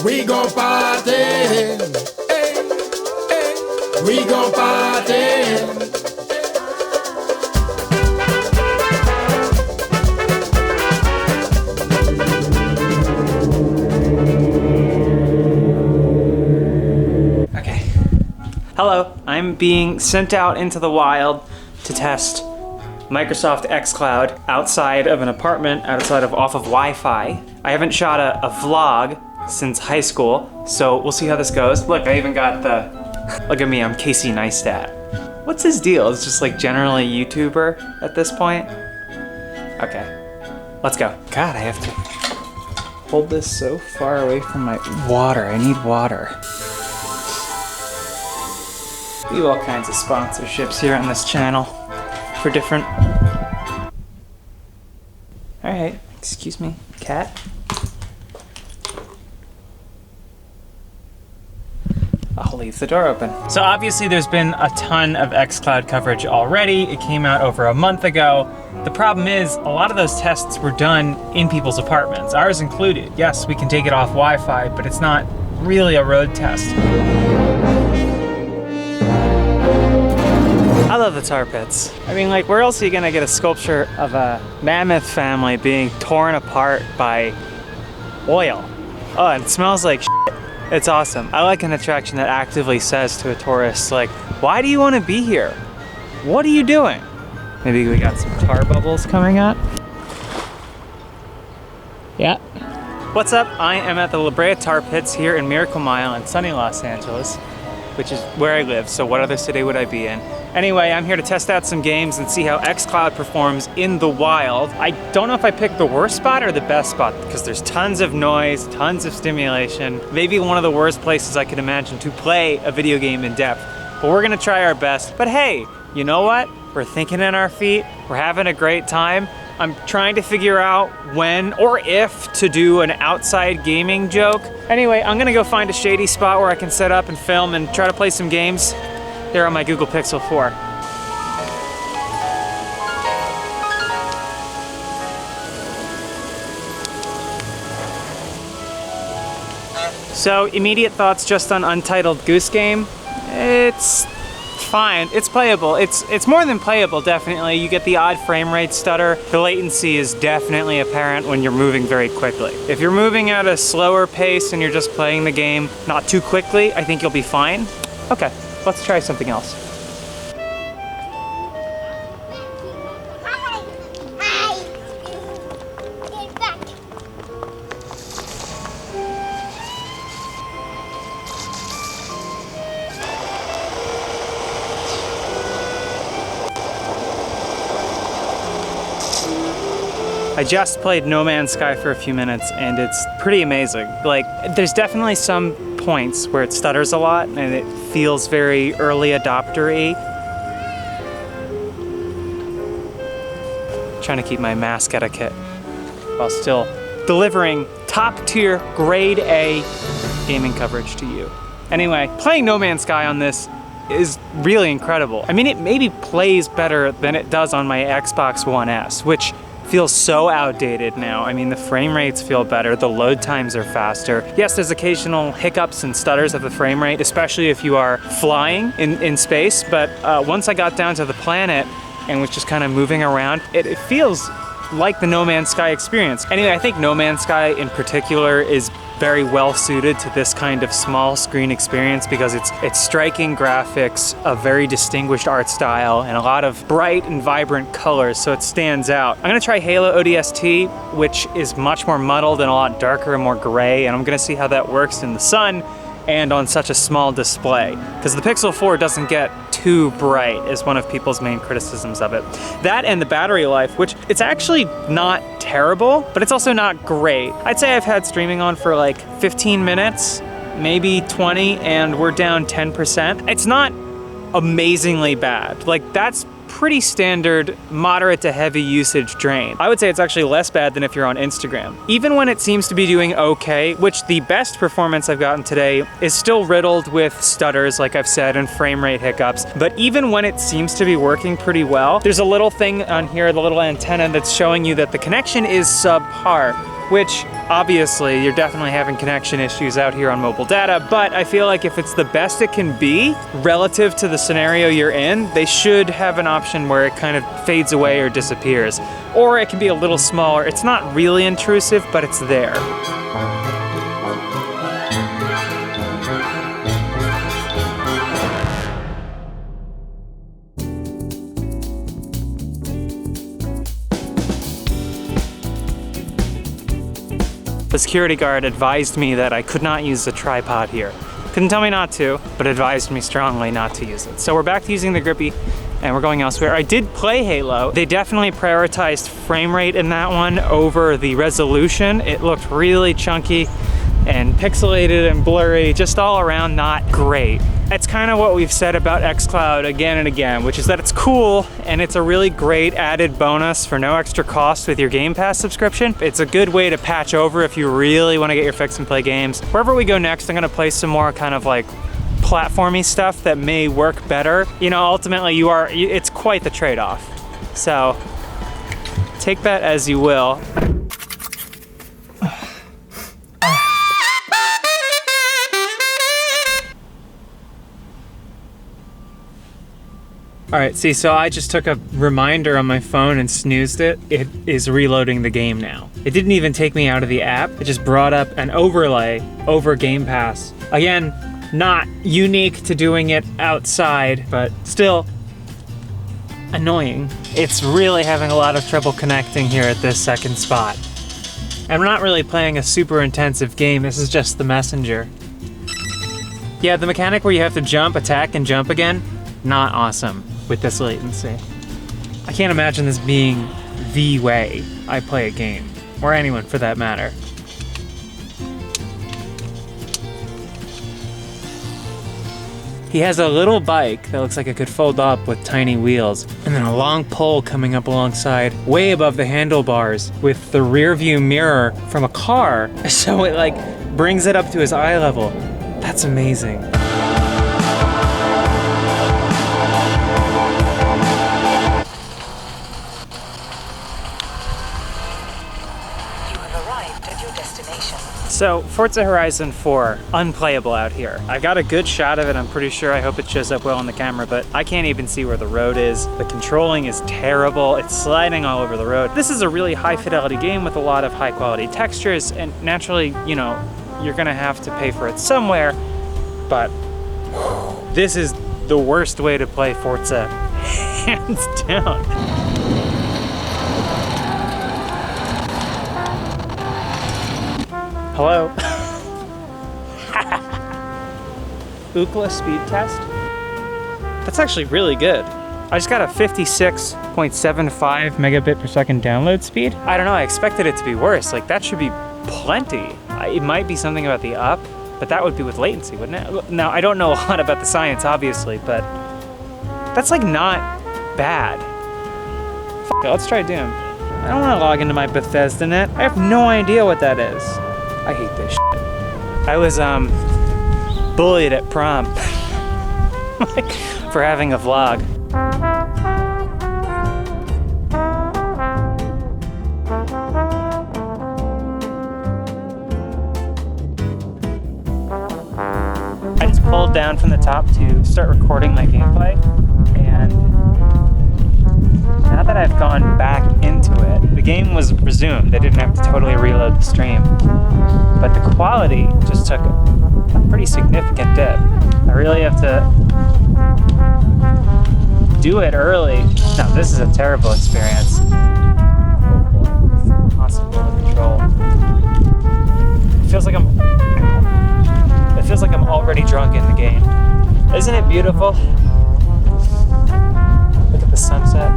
We gon' party, hey, hey. We gon' party. Okay. Hello, I'm being sent out into the wild to test Microsoft xCloud outside of an apartment, off of Wi-Fi. I haven't shot a vlog since high school, so we'll see how this goes. Look, I even got look at me, I'm Casey Neistat. What's his deal? It's just like generally YouTuber at this point? Okay, let's go. God, I have to hold this so far away from my water. I need water. We have all kinds of sponsorships here on this channel for different... All right, excuse me, cat. I'll leave the door open. So obviously there's been a ton of xCloud coverage already. It came out over a month ago. The problem is a lot of those tests were done in people's apartments, ours included. Yes, we can take it off Wi-Fi, but it's not really a road test. I love the Tar Pits. I mean, like, where else are you gonna get a sculpture of a mammoth family being torn apart by oil? Oh, and it smells like shit. It's awesome. I like an attraction that actively says to a tourist, like, why do you want to be here? What are you doing? Maybe we got some tar bubbles coming up. Yeah. What's up? I am at the Brea Tar Pits here in Miracle Mile in sunny Los Angeles, which is where I live, so what other city would I be in? Anyway, I'm here to test out some games and see how xCloud performs in the wild. I don't know if I picked the worst spot or the best spot because there's tons of noise, tons of stimulation. Maybe one of the worst places I could imagine to play a video game in depth. But we're gonna try our best. But hey, you know what? We're thinking on our feet, we're having a great time. I'm trying to figure out when or if to do an outside gaming joke. Anyway, I'm gonna go find a shady spot where I can set up and film and try to play some games here on my Google Pixel 4. So, immediate thoughts just on Untitled Goose Game. It's fine, it's playable. It's more than playable, definitely. You get the odd frame rate stutter. The latency is definitely apparent when you're moving very quickly. If you're moving at a slower pace and you're just playing the game not too quickly, I think you'll be fine. Okay, let's try something else. I just played No Man's Sky for a few minutes and it's pretty amazing. Like, there's definitely some points where it stutters a lot and it feels very early adopter-y. Trying to keep my mask etiquette while still delivering top-tier, grade A gaming coverage to you. Anyway, playing No Man's Sky on this is really incredible. I mean, it maybe plays better than it does on my Xbox One S, which feels so outdated now. I mean, the frame rates feel better, the load times are faster. Yes, there's occasional hiccups and stutters of the frame rate, especially if you are flying in space, but once I got down to the planet and was just kind of moving around, it feels like the No Man's Sky experience. Anyway, I think No Man's Sky in particular is very well suited to this kind of small screen experience because it's striking graphics, a very distinguished art style, and a lot of bright and vibrant colors, so it stands out. I'm gonna try Halo ODST, which is much more muddled and a lot darker and more gray, and I'm gonna see how that works in the sun and on such a small display. Because the Pixel 4 doesn't get too bright is one of people's main criticisms of it. That and the battery life, which it's actually not terrible, but it's also not great. I'd say I've had streaming on for like 15 minutes maybe 20, and we're down 10%. It's not amazingly bad. Like, that's pretty standard moderate to heavy usage drain. I would say it's actually less bad than if you're on Instagram. Even when it seems to be doing okay, which the best performance I've gotten today is still riddled with stutters, like I've said, and frame rate hiccups. But even when it seems to be working pretty well, there's a little thing on here, the little antenna that's showing you that the connection is subpar, which obviously you're definitely having connection issues out here on mobile data, but I feel like if it's the best it can be relative to the scenario you're in, they should have an option where it kind of fades away or disappears. Or it can be a little smaller. It's not really intrusive, but it's there. The security guard advised me that I could not use the tripod here. Couldn't tell me not to, but advised me strongly not to use it. So we're back to using the grippy and we're going elsewhere. I did play Halo. They definitely prioritized frame rate in that one over the resolution. It looked really chunky and pixelated and blurry, just all around not great. It's kind of what we've said about xCloud again and again, which is that it's cool and it's a really great added bonus for no extra cost with your Game Pass subscription. It's a good way to patch over if you really want to get your fix and play games. Wherever we go next, I'm gonna play some more kind of like platformy stuff that may work better. You know, ultimately it's quite the trade-off. So take that as you will. All right, see, so I just took a reminder on my phone and snoozed it. It is reloading the game now. It didn't even take me out of the app. It just brought up an overlay over Game Pass. Again, not unique to doing it outside, but still annoying. It's really having a lot of trouble connecting here at this second spot. I'm not really playing a super intensive game. This is just the messenger. Yeah, the mechanic where you have to jump, attack, and jump again, not awesome with this latency. I can't imagine this being the way I play a game, or anyone for that matter. He has a little bike that looks like it could fold up with tiny wheels, and then a long pole coming up alongside, way above the handlebars, with the rear view mirror from a car, so it like brings it up to his eye level. That's amazing. So, Forza Horizon 4, unplayable out here. I got a good shot of it, I'm pretty sure. I hope it shows up well on the camera, but I can't even see where the road is. The controlling is terrible. It's sliding all over the road. This is a really high fidelity game with a lot of high quality textures, and naturally, you know, you're gonna have to pay for it somewhere, but this is the worst way to play Forza, hands down. Hello? Ookla speed test? That's actually really good. I just got a 56.75 megabit per second download speed. I don't know, I expected it to be worse. Like, that should be plenty. It might be something about the up, but that would be with latency, wouldn't it? Now, I don't know a lot about the science, obviously, but that's like not bad. F it, let's try Doom. I don't want to log into my Bethesda net. I have no idea what that is. I hate this shit. I was bullied at prom like, for having a vlog. I just pulled down from the top to start recording my gameplay, and now that I've gone back into it, the game was resumed. I didn't have to totally reload the stream. But the quality just took a pretty significant dip. I really have to do it early. No, this is a terrible experience. Oh boy, it's impossible to control. It feels like I'm already drunk in the game. Isn't it beautiful? Look at the sunset.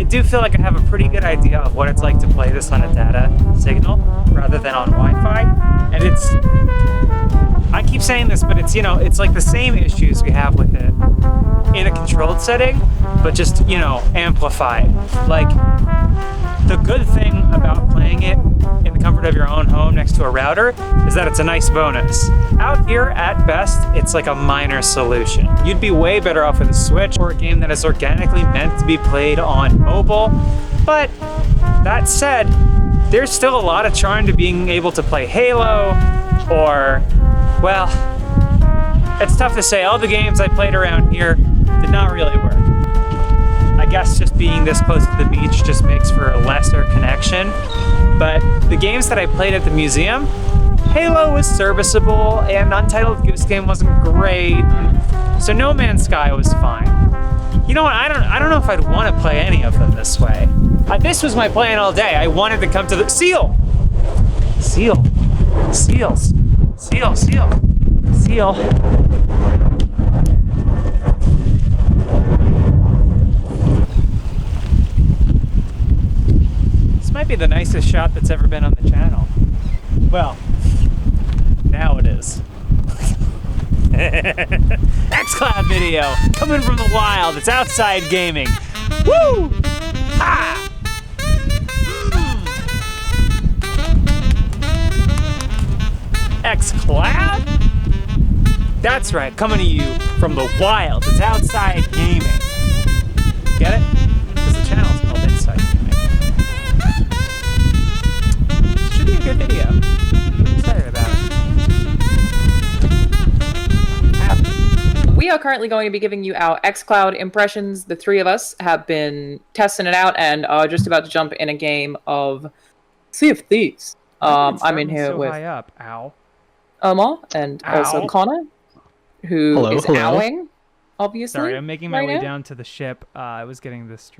do feel like I have a pretty good idea of what it's like to play this on a data signal rather than on Wi-Fi. And I keep saying this, but it's, it's like the same issues we have with it in a controlled setting, but just, amplified. Like, the good thing about playing it in the comfort of your own home next to a router is that it's a nice bonus. Out here, at best, it's like a minor solution. You'd be way better off with a Switch or a game that is organically meant to be played on mobile. But that said, there's still a lot of charm to being able to play Halo or, well, it's tough to say. All the games I played around here did not really work. I guess just being this close to the beach just makes for a lesser connection. But the games that I played at the museum, Halo was serviceable and Untitled Goose Game wasn't great. So No Man's Sky was fine. You know what? I don't know if I'd want to play any of them this way. This was my plan all day. I wanted to come to the seal. Seal. Seals. Seal. Seal. Seal. This might be the nicest shot that's ever been on the channel. Well, now it is. xCloud video coming from the wild. It's outside gaming. Woo! Ha! xCloud? That's right, coming to you from the wild. It's outside gaming. Get it? Because the channel is called Inside Gaming. Should be a good video. I'm excited about it. We are currently going to be giving you our xCloud impressions. The three of us have been testing it out and are just about to jump in a game of Sea of Thieves. I'm in here with high up. Ow. Omar and also Conor, who is owing, obviously. Sorry, I'm making my right way now. down to the ship. I was getting this